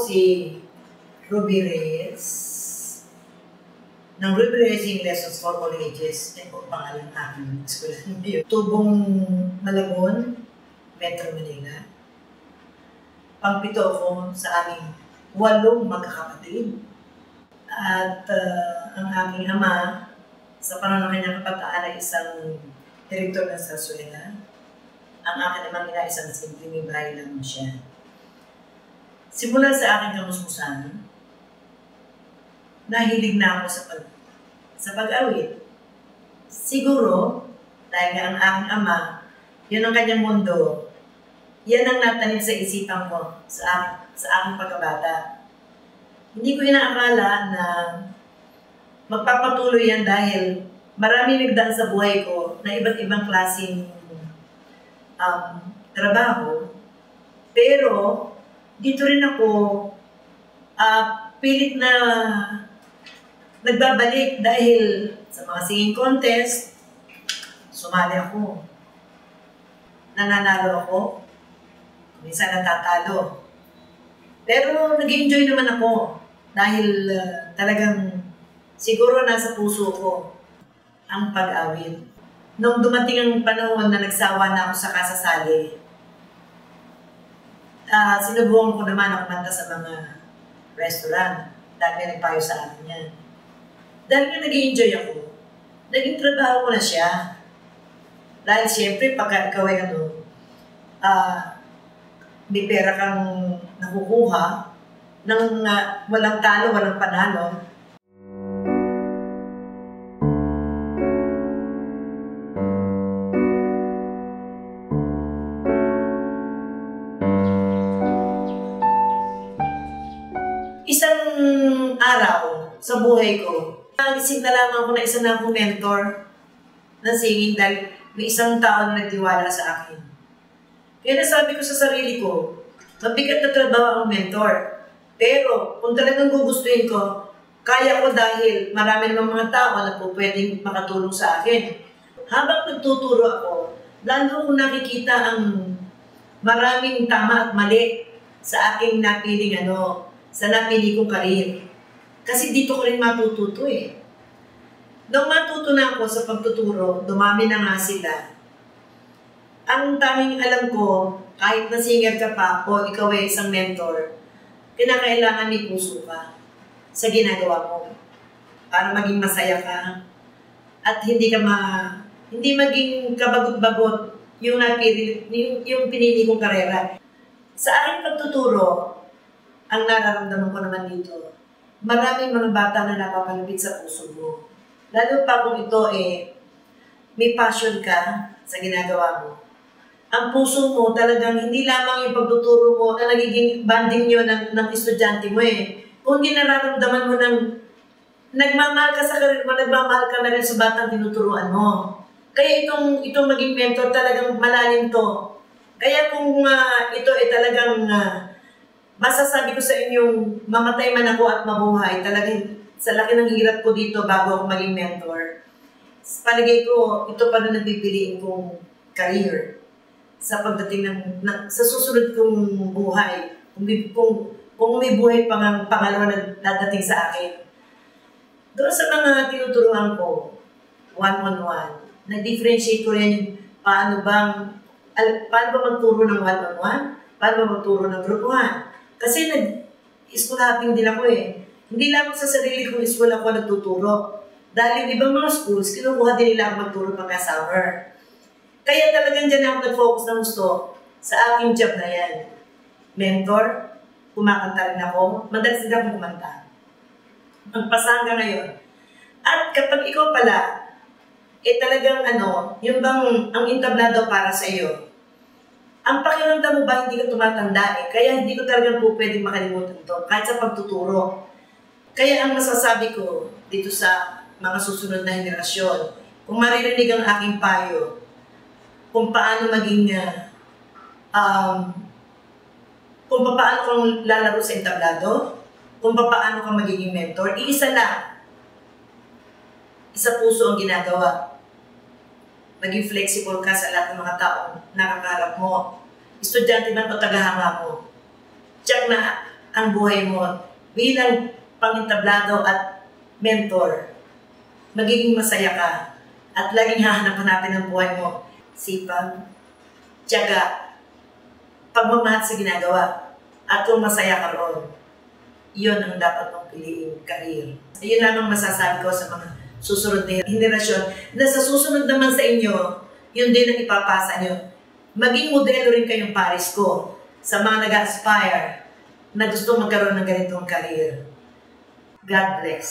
si Ruby Reyes ng Ruby Reyes Lessons for All Ages. Ito po pangalan aking eskwelahan ngayon. Tubong Malabon, Metro Manila. Pangpito ako sa aming 8 magkakapatid. At ang aking ama, sa panahon ng kanyang kabataan ay isang direktor ng sarsuela. Ang akin naman ina isang simpleng bahay lang siya. Simula sa aking kamusmusan, nahilig na ako sa pag-awit. Siguro, dahil nga ang aking ama, yun ang kanyang mundo, yan ang natanim sa isipan ko sa aking pagkabata. Hindi ko inaakala na magpapatuloy yan dahil marami nagdaan sa buhay ko na iba't ibang klaseng trabaho. Pero, dito rin ako pilit na nagbabalik dahil sa mga singing contest, sumali ako. Nananalo ako. Minsan natatalo. Pero nag-enjoy naman ako dahil talagang siguro nasa puso ko ang pag-awit. Nung dumating ang panahon na nagsawa na ako sa kasasali, sinubukan ko naman ako kumanta sa mga restaurant dahil may nagpayo sa akin yan. Dahil nga nag-enjoy ako, naging trabaho ko na siya. Dahil siyempre, pagka ikaw ay may pera kang nakukuha ng walang talo, walang panalo. Isang araw sa buhay ko, nagising na lamang ako na isa na akong mentor ng singing dahil may isang tao na nagtiwala sa akin. Kaya nasabi ko sa sarili ko, mabigat na trabaho ang mentor. Pero kung talagang gugustuhin ko, kaya ko dahil marami namang mga tao na po pwedeng makatulong sa akin. Habang nagtuturo ako, lalo kong nakikita ang maraming tama at mali sa aking napiling sa napili kong karir. Kasi dito ko rin matututo eh. Nung matuto na ako sa pagtuturo, dumami na nga sila. Ang tanging alam ko, kahit na singer ka pa o ikaw ay isang mentor, kinakailangan may puso ka sa ginagawa mo para maging masaya ka at hindi maging kabagot-bagot yung pinili kong karera. Sa aking pagtuturo, ang nararamdaman ko naman dito, maraming mga bata na napapalapit sa puso mo. Lalo pa kung ito may passion ka sa ginagawa mo. Ang puso mo talagang hindi lamang yung pagtuturo mo na nagiging banding nyo ng estudyante mo Kundi nararamdaman mo ng nagmamahal ka sa karir mo, nagmamahal ka na rin sa batang tinuturuan mo. Kaya itong maging mentor talagang malalim to. Kaya kung ito talagang masasabi ko sa inyong mamatay man ako at mabuhay, talagang sa laki ng hirap ko dito bago ako maging mentor. Sa palagay ko, ito pa na nagpipiliin kong career sa pagdating sa susunod kong buhay. Kung may buhay pangalawa na dadating sa akin. Doon sa mga tinuturuan ko, one-on-one, na-differentiate ko rin paano ba magturo ng one-on-one, paano ba magturo ng grupuhan. Kasi nag-school hopping din ako Hindi lang sa sarili kong school ako nagtuturo. Dahil yung ibang mga schools, kinukuha din nila ako magturo pagka-summer. Kaya talagang dyan ako nag-focus ng gusto sa aking job na yan. Mentor, kumakanta rin ako, madalas din akong kumanta. Magpasa hanggang ngayon. At kapag ikaw pala, talagang yung bang ang entablado para sa iyo, ang pakiramdam mo ba hindi ka tumatanda kaya hindi ko talagang po pwedeng makalimutan ito, kahit sa pagtuturo. Kaya ang masasabi ko dito sa mga susunod na henerasyon, kung maririnig ang aking payo, kung paano maging, kung paano kang lalaro sa entablado, kung paano kang magiging mentor, iisa lang. Isa puso ang ginagawa. Maging flexible ka sa lahat ng mga taong nakakaharap mo. Estudyante man o tagahanga mo. Tiyak na ang buhay mo bilang pangentablado at mentor. Magiging masaya ka at laging hahanap-hanapin ang buhay mo. Sipag, tiyaga, pagmamahal sa ginagawa, at kung masaya ka roon, yun ang dapat mong piliin career. Yun lang ang masasabi ko sa mga susunod na henerasyon na sa susunod naman sa inyo, yun din ang ipapasa nyo. Maging modelo rin kayong pares ko sa mga nag-aspire na gusto magkaroon ng ganitong career. God bless.